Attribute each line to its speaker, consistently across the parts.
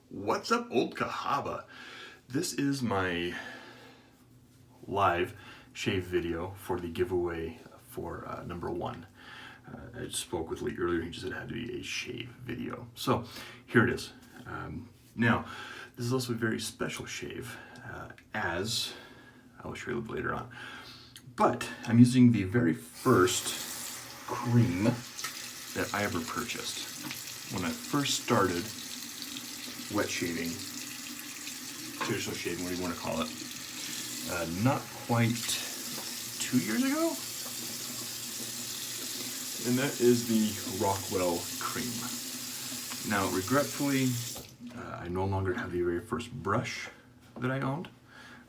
Speaker 1: What's up, Old Cahaba? This is my live shave video for the giveaway for number one. I spoke with Lee earlier, he just said it had to be a shave video. So here it is. Now, this is also a very special shave, as I will show you a little later on. But I'm using the very first cream that I ever purchased. When I first started wet shaving, traditional shaving, whatever you want to call it, not quite 2 years ago. And that is the Rockwell cream. Now, regretfully, I no longer have the very first brush that I owned.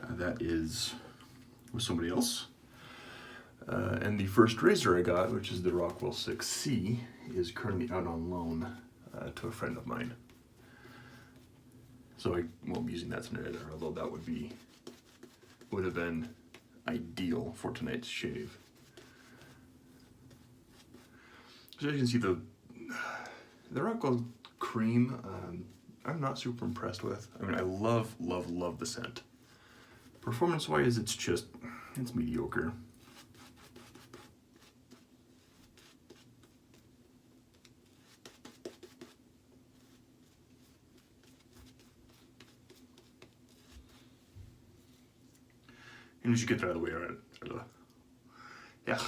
Speaker 1: That is with somebody else. And the first razor I got, which is the Rockwell 6C, is currently out on loan to a friend of mine. So I won't be using that tonight either, although that would have been ideal for tonight's shave. So as you can see, the Rockwell cream, I'm not super impressed with. I mean, I love the scent. Performance-wise, it's mediocre. And we should get that out of the way. Yeah,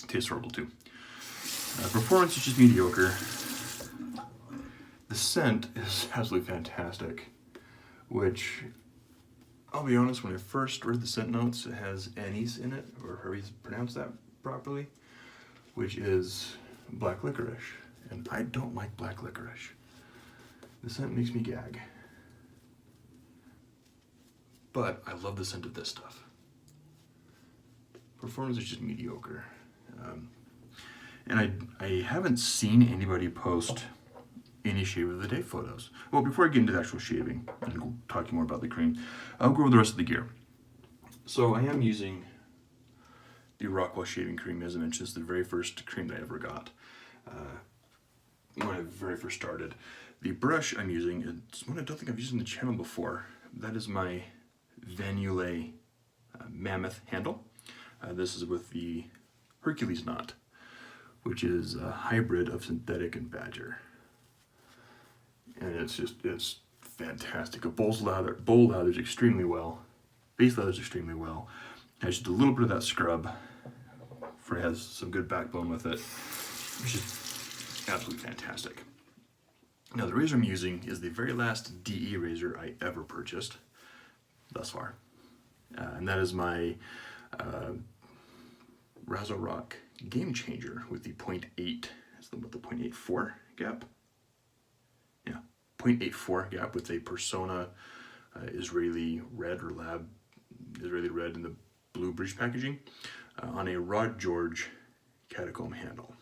Speaker 1: tastes horrible too. Performance is just mediocre. The scent is absolutely fantastic, which, I'll be honest, when I first read the scent notes, it has anise in it, or however you pronounce that properly, which is black licorice. And I don't like black licorice. The scent makes me gag. But I love the scent of this stuff. Performance is just mediocre. And I haven't seen anybody post any shave of the day photos. Well, before I get into the actual shaving and talking more about the cream, I'll go over the rest of the gear. So I am using the Rockwell shaving cream, as I mentioned. It's the very first cream that I ever got when I very first started. The brush I'm using, it's one I don't think I've used on the channel before. That is my Yulay Mammoth handle. This is with the Hercules knot, which is a hybrid of synthetic and badger. And it's fantastic. It bowl lathers extremely well. Base lathers extremely well. Has just a little bit of that scrub, for it has some good backbone with it, which is absolutely fantastic. Now the razor I'm using is the very last DE razor I ever purchased thus far. And that is my Razzle Rock Game Changer with the 0.8, is with the 0.84 gap. Yeah, 0.84 gap with a Persona Israeli red or Lab Israeli red in the blue British packaging on a Rod George catacomb handle.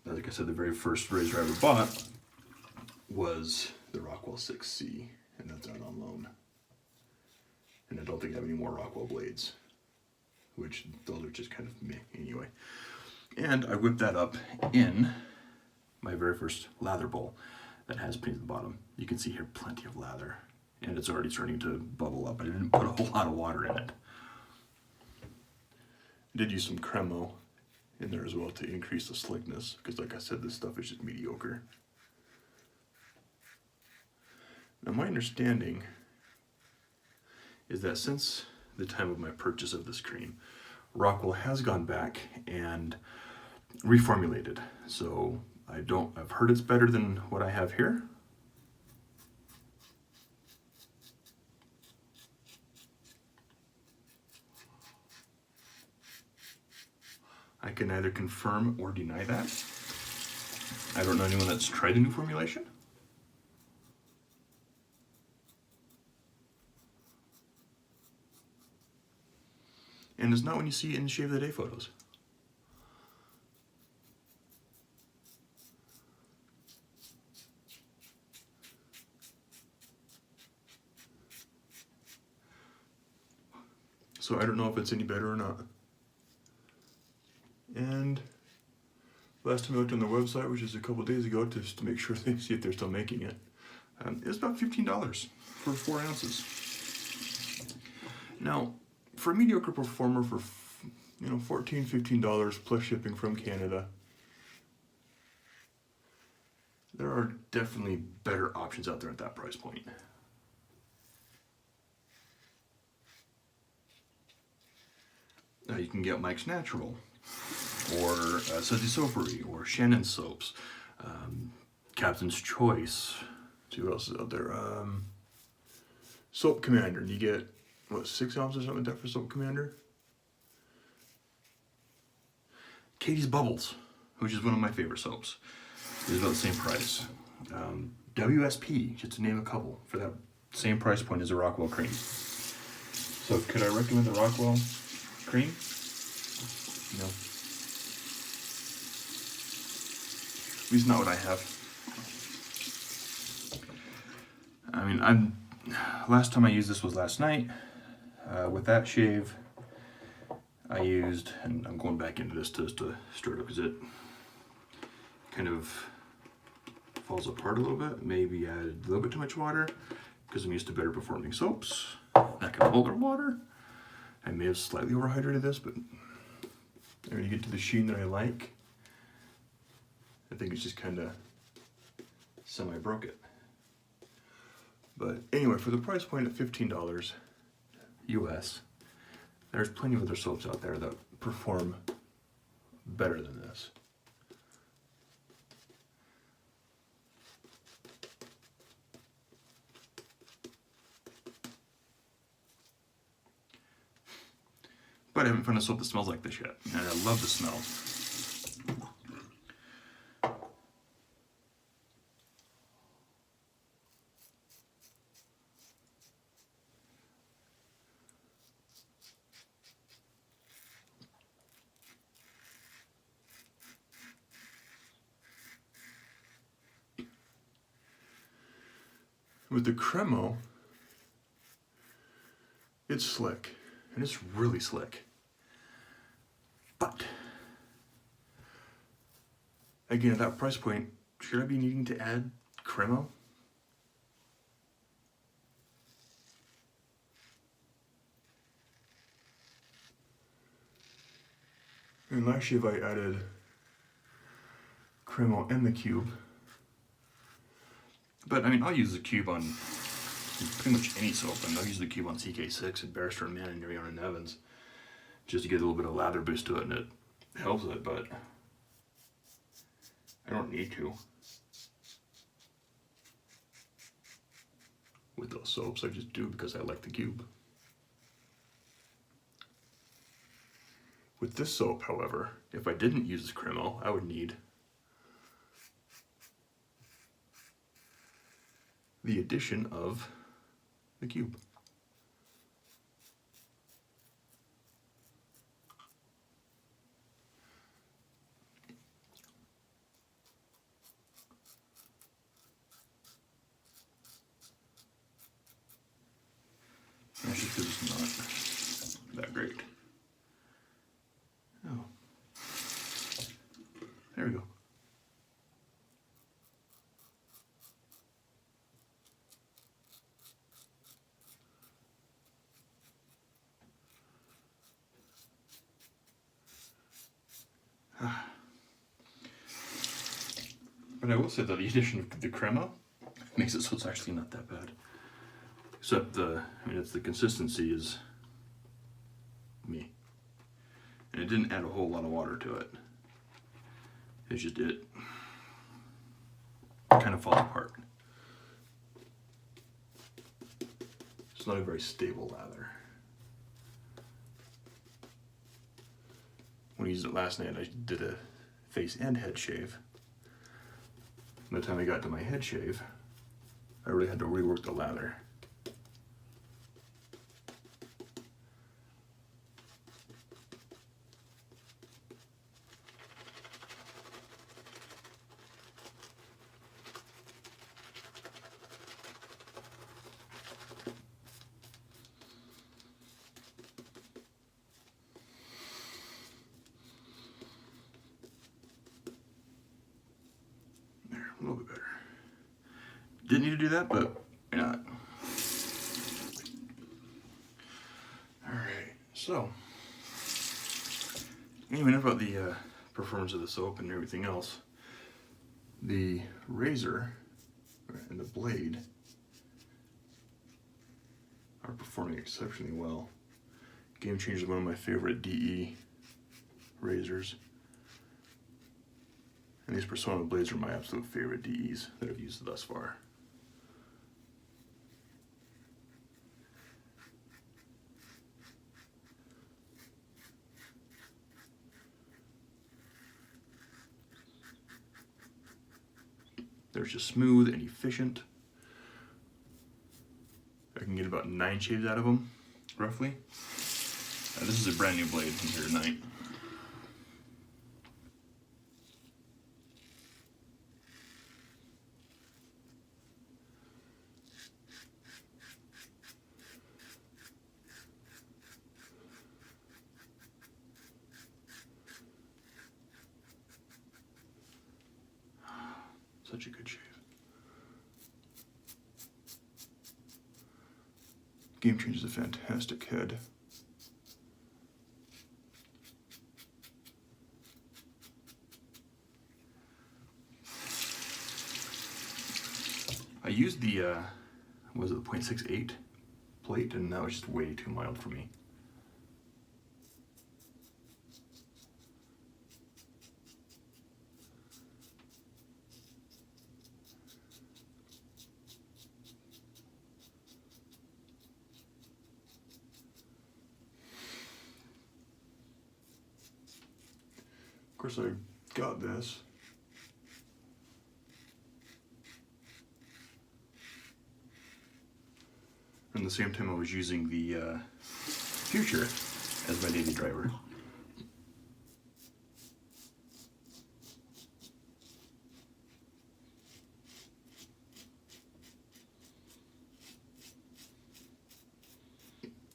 Speaker 1: Like I said, the very first razor I ever bought was the Rockwell 6C, and that's out on loan. And I don't think I have any more Rockwell blades, which those are just kind of meh anyway. And I whipped that up in my very first lather bowl that has paint at the bottom. You can see here plenty of lather, and it's already starting to bubble up. I didn't put a whole lot of water in it. I did use some Cremo in there as well to increase the slickness, because like I said, this stuff is just mediocre. Now my understanding is that since the time of my purchase of this cream, Rockwell has gone back and reformulated. So I've heard it's better than what I have here. I can neither confirm or deny that. I don't know anyone that's tried a new formulation. And it's not when you see it in Shave of the Day photos. So I don't know if it's any better or not. And last time I looked on their website, which is a couple days ago, just to make sure they see if they're still making it, It was about $15 for 4 ounces. Now, for a mediocre performer, for $14, $15 plus shipping from Canada, there are definitely better options out there at that price point. Now you can get Mike's Natural, or Sudsy Soapery, or Shannon Soaps, Captain's Choice. Let's see what else is out there. Soap Commander, and you get, what, 6 ounces or something like that for Soap Commander? Katie's Bubbles, which is one of my favorite soaps, is about the same price. WSP, just to name a couple, for that same price point as the Rockwell cream. So could I recommend the Rockwell cream? No. At least not what I have. I mean, last time I used this was last night. With that shave, I used, and I'm going back into this just to stir it up because it kind of falls apart a little bit. Maybe added a little bit too much water because I'm used to better performing soaps that can hold their water. I may have slightly overhydrated this, but when you get to the sheen that I like, I think it's just kind of semi-broke it. But anyway, for the price point of $15 US, there's plenty of other soaps out there that perform better than this. But I haven't found a soap that smells like this yet, and I love the smell. With the Cremo, it's slick, and it's really slick. But, again, at that price point, should I be needing to add Cremo? And last shave I added Cremo and the cube. But, I mean, I'll use the cube on pretty much any soap. I mean, I'll use the cube on CK6 and Barrister and Man and Ariana and Evans just to get a little bit of lather boost to it, and it helps it, but I don't need to with those soaps. I just do because I like the cube. With this soap, however, if I didn't use this Cremo, I would need the addition of the cube. That's just because it's not that great. Oh. There we go. But I will say that the addition of the Cremo makes it so it's actually not that bad. Except it's the consistency is me. And it didn't add a whole lot of water to it. It's just it kind of falls apart. It's not a very stable lather. When I used it last night, I did a face and head shave. By the time I got to my head shave, I really had to rework the lather. A little bit better. Didn't need to do that, but why not? Alright, so anyway, enough about the performance of the soap and everything else. The razor and the blade are performing exceptionally well. Game Changer is one of my favorite DE razors. And these Persona blades are my absolute favorite DEs that I've used thus far. They're just smooth and efficient. I can get about 9 shaves out of them, roughly. This is a brand new blade from here tonight. Such a good shave. Game Changer is a fantastic head. I used the, was it the 0.68 plate, and that was just way too mild for me. Of course, I got this. And at the same time, I was using the Future as my daily driver.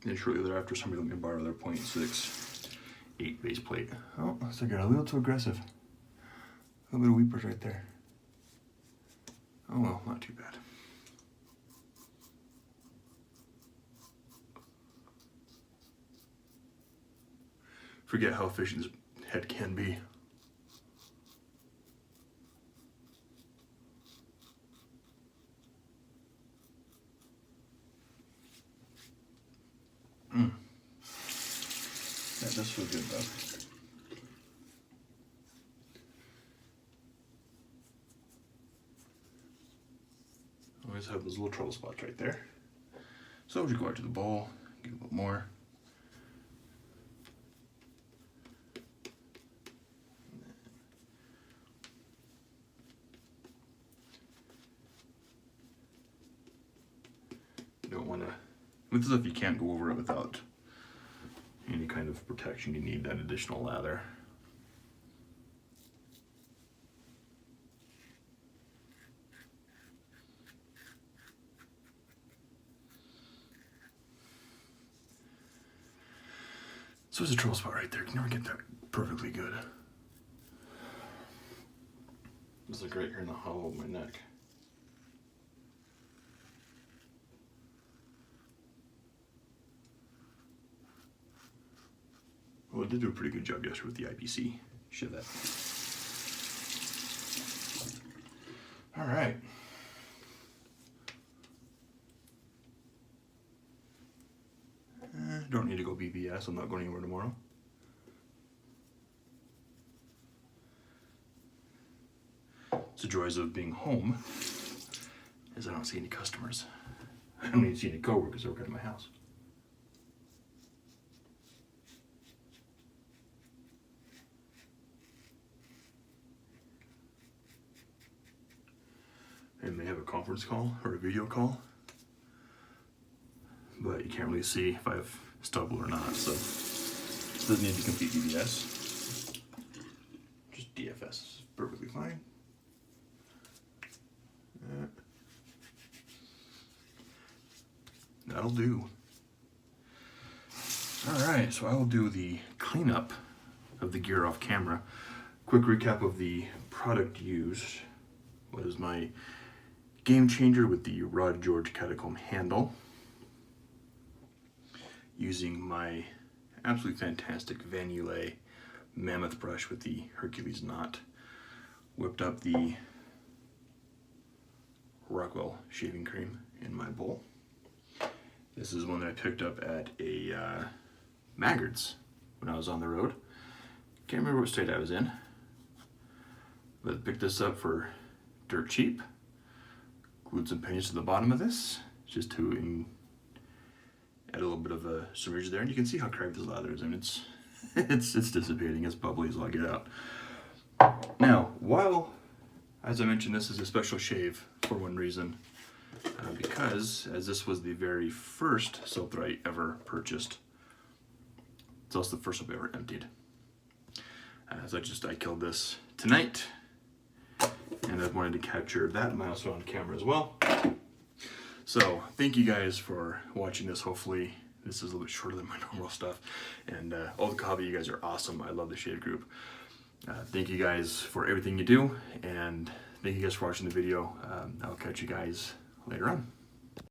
Speaker 1: And shortly thereafter, somebody let me borrow their 0.68 base plate. Oh, looks like I got a little too aggressive. A little bit of weepers right there. Oh well, not too bad. Forget how efficient this head can be. That does feel good though. Always have those little trouble spots right there. So we'll just go out to the bowl, get a little more. You don't want to, with this stuff you can't go over it without any kind of protection. You need that additional lather. So there's a trouble spot right there. You can never get that perfectly good. It's like right here in the hollow of my neck. Well, it did do a pretty good job yesterday with the IPC. Shit that. All right. Don't need to go BBS. I'm not going anywhere tomorrow. It's the joys of being home, is I don't see any customers. I don't even see any coworkers that work at my house. And they have a conference call or a video call, but you can't really see if I have stubble or not, so it doesn't need to complete DBS. Just DFS is perfectly fine. That'll do. Alright, so I will do the cleanup of the gear off camera. Quick recap of the product used was my Game Changer with the Rod George Catacomb handle. Using my absolutely fantastic Van Yulay mammoth brush with the Hercules knot. Whipped up the Rockwell shaving cream in my bowl. This is one that I picked up at a Maggard's when I was on the road. Can't remember what state I was in, but I picked this up for dirt cheap. Glued some pennies to the bottom of this just to add a little bit of a submerge there, and you can see how cracked this lather is. I mean, it's dissipating. It's bubbly as all get out. Now, while, as I mentioned, this is a special shave for one reason, because as this was the very first soap that I ever purchased, it's also the first soap I ever emptied. So I killed this tonight, and I wanted to capture that milestone on camera as well. So thank you guys for watching this. Hopefully this is a little bit shorter than my normal stuff. And Old Cahaba, you guys are awesome. I love the shave group. Thank you guys for everything you do, and thank you guys for watching the video. I'll catch you guys later on.